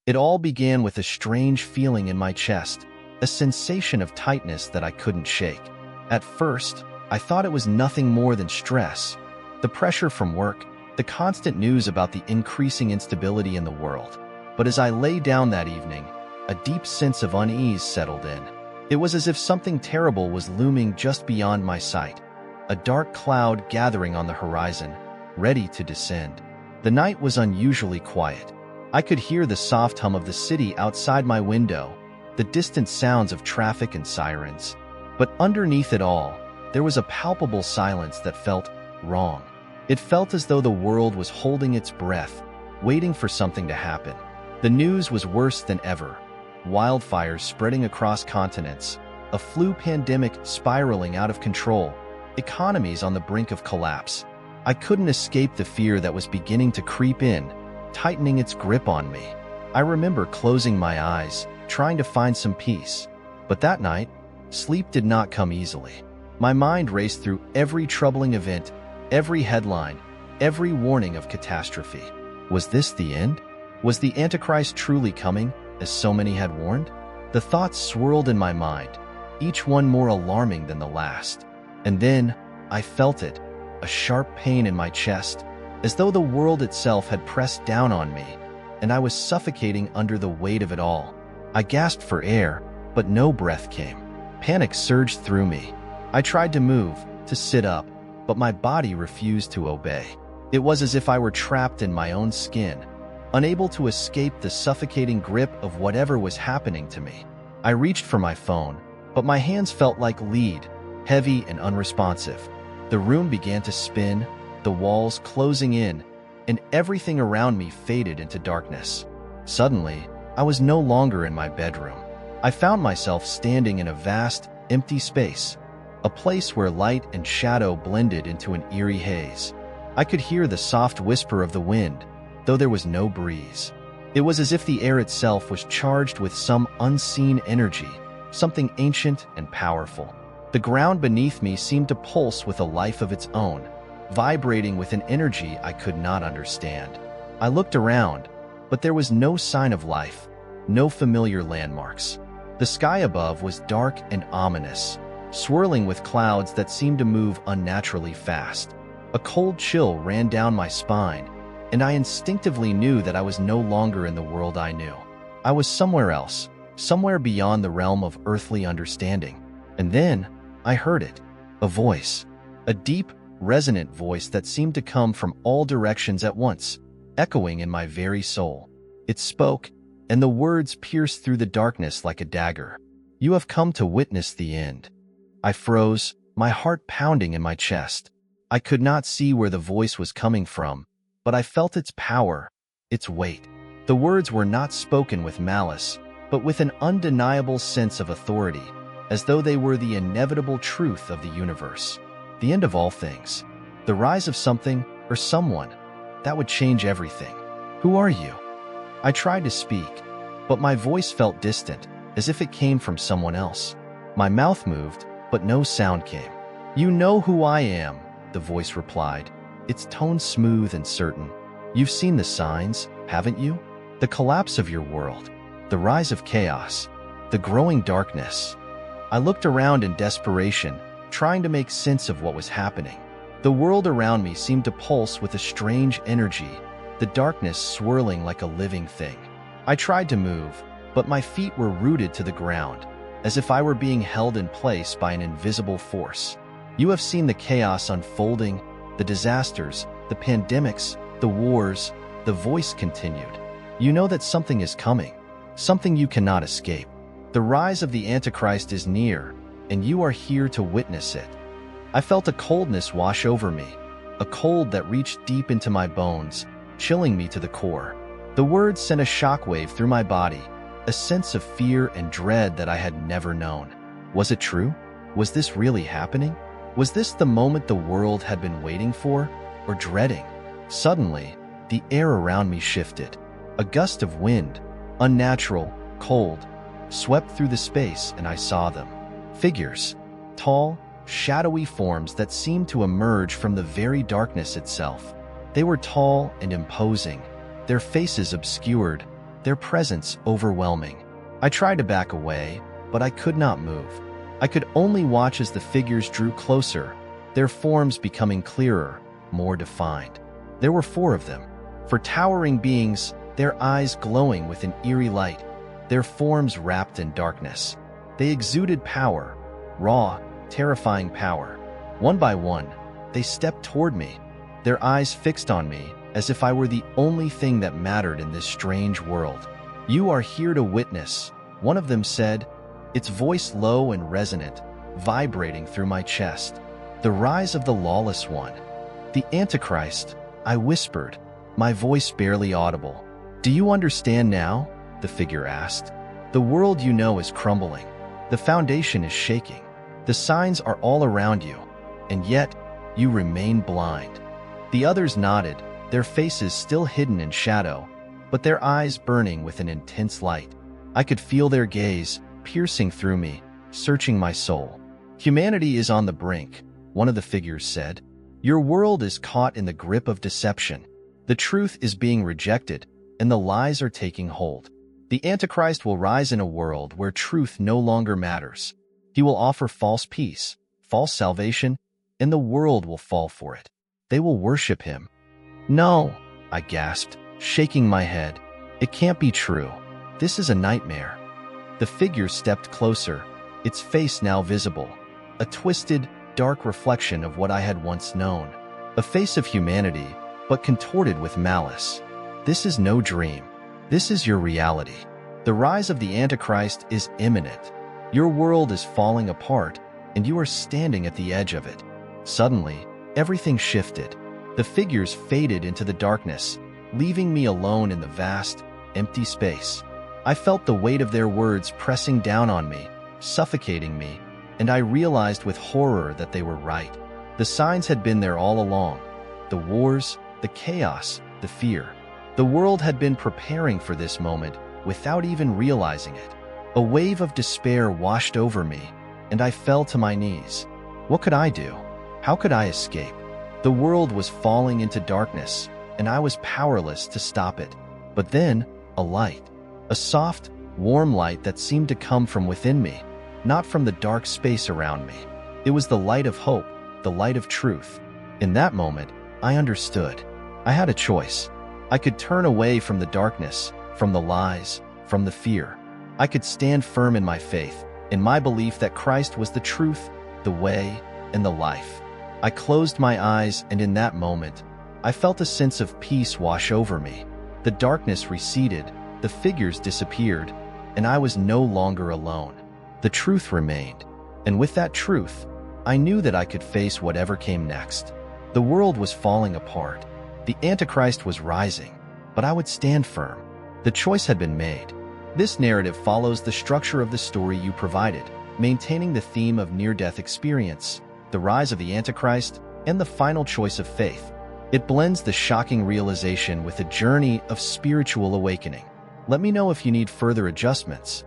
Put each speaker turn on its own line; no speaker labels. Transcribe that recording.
It all began with a strange feeling in my chest, a sensation of tightness that I couldn't shake. At first, I thought it was nothing more than stress, the pressure from work, the constant news about the increasing instability in the world. But as I lay down that evening, a deep sense of unease settled in. It was as if something terrible was looming just beyond my sight, a dark cloud gathering on the horizon, ready to descend. The night was unusually quiet. I could hear the soft hum of the city outside my window, the distant sounds of traffic and sirens. But underneath it all, there was a palpable silence that felt wrong. It felt as though the world was holding its breath, waiting for something to happen. The news was worse than ever. Wildfires spreading across continents, a flu pandemic spiraling out of control, economies on the brink of collapse. I couldn't escape the fear that was beginning to creep in, tightening its grip on me. I remember closing my eyes, trying to find some peace. But that night, sleep did not come easily. My mind raced through every troubling event, every headline, every warning of catastrophe. Was this the end? Was the Antichrist truly coming, as so many had warned? The thoughts swirled in my mind, each one more alarming than the last. And then, I felt it, a sharp pain in my chest, as though the world itself had pressed down on me, and I was suffocating under the weight of it all. I gasped for air, but no breath came. Panic surged through me. I tried to move, to sit up, but my body refused to obey. It was as if I were trapped in my own skin, unable to escape the suffocating grip of whatever was happening to me. I reached for my phone, but my hands felt like lead, heavy and unresponsive. The room began to spin, the walls closing in, and everything around me faded into darkness. Suddenly, I was no longer in my bedroom. I found myself standing in a vast, empty space, a place where light and shadow blended into an eerie haze. I could hear the soft whisper of the wind, though there was no breeze. It was as if the air itself was charged with some unseen energy, something ancient and powerful. The ground beneath me seemed to pulse with a life of its own, vibrating with an energy I could not understand. I looked around, but there was no sign of life, no familiar landmarks. The sky above was dark and ominous, swirling with clouds that seemed to move unnaturally fast. A cold chill ran down my spine, and I instinctively knew that I was no longer in the world I knew. I was somewhere else, somewhere beyond the realm of earthly understanding. And then, I heard it, a voice, a deep, resonant voice that seemed to come from all directions at once, echoing in my very soul. It spoke, and the words pierced through the darkness like a dagger. "You have come to witness the end." I froze, my heart pounding in my chest. I could not see where the voice was coming from, but I felt its power, its weight. The words were not spoken with malice, but with an undeniable sense of authority, as though they were the inevitable truth of the universe. The end of all things. The rise of something or someone that would change everything. "Who are you?" I tried to speak, but my voice felt distant, as if it came from someone else. My mouth moved, but no sound came. "You know who I am," the voice replied, its tone smooth and certain. "You've seen the signs, haven't you? The collapse of your world, the rise of chaos, the growing darkness." I looked around in desperation, trying to make sense of what was happening. The world around me seemed to pulse with a strange energy, the darkness swirling like a living thing. I tried to move, but my feet were rooted to the ground, as if I were being held in place by an invisible force. "You have seen the chaos unfolding, the disasters, the pandemics, the wars," the voice continued. "You know that something is coming, something you cannot escape. The rise of the Antichrist is near, and you are here to witness it." I felt a coldness wash over me, a cold that reached deep into my bones, chilling me to the core. The words sent a shockwave through my body, a sense of fear and dread that I had never known. Was it true? Was this really happening? Was this the moment the world had been waiting for, or dreading? Suddenly, the air around me shifted. A gust of wind, unnatural, cold, swept through the space, and I saw them. Figures, tall, shadowy forms that seemed to emerge from the very darkness itself. They were tall and imposing, their faces obscured, their presence overwhelming. I tried to back away, but I could not move. I could only watch as the figures drew closer, their forms becoming clearer, more defined. There were 4 of them, 4 towering beings, their eyes glowing with an eerie light, their forms wrapped in darkness. They exuded power, raw, terrifying power. One by one, they stepped toward me, their eyes fixed on me as if I were the only thing that mattered in this strange world. "You are here to witness," one of them said, its voice low and resonant, vibrating through my chest. "The rise of the lawless one, the Antichrist," I whispered, my voice barely audible. "Do you understand now?" the figure asked. "The world you know is crumbling. The foundation is shaking. The signs are all around you, and yet you remain blind." The others nodded, their faces still hidden in shadow, but their eyes burning with an intense light. I could feel their gaze, piercing through me, searching my soul. "Humanity is on the brink," one of the figures said. "Your world is caught in the grip of deception. The truth is being rejected, and the lies are taking hold. The Antichrist will rise in a world where truth no longer matters. He will offer false peace, false salvation, and the world will fall for it. They will worship him." "No," I gasped, shaking my head. "It can't be true. This is a nightmare." The figure stepped closer, its face now visible, a twisted, dark reflection of what I had once known. A face of humanity, but contorted with malice. "This is no dream. This is your reality. The rise of the Antichrist is imminent. Your world is falling apart, and you are standing at the edge of it." Suddenly, everything shifted. The figures faded into the darkness, leaving me alone in the vast, empty space. I felt the weight of their words pressing down on me, suffocating me, and I realized with horror that they were right. The signs had been there all along. The wars, the chaos, the fear. The world had been preparing for this moment without even realizing it. A wave of despair washed over me, and I fell to my knees. What could I do? How could I escape? The world was falling into darkness, and I was powerless to stop it. But then, a light. A soft, warm light that seemed to come from within me, not from the dark space around me. It was the light of hope, the light of truth. In that moment, I understood. I had a choice. I could turn away from the darkness, from the lies, from the fear. I could stand firm in my faith, in my belief that Christ was the truth, the way, and the life. I closed my eyes, and in that moment, I felt a sense of peace wash over me. The darkness receded, the figures disappeared, and I was no longer alone. The truth remained, and with that truth, I knew that I could face whatever came next. The world was falling apart. The Antichrist was rising, but I would stand firm. The choice had been made. This narrative follows the structure of the story you provided, maintaining the theme of near-death experience, the rise of the Antichrist, and the final choice of faith. It blends the shocking realization with a journey of spiritual awakening. Let me know if you need further adjustments.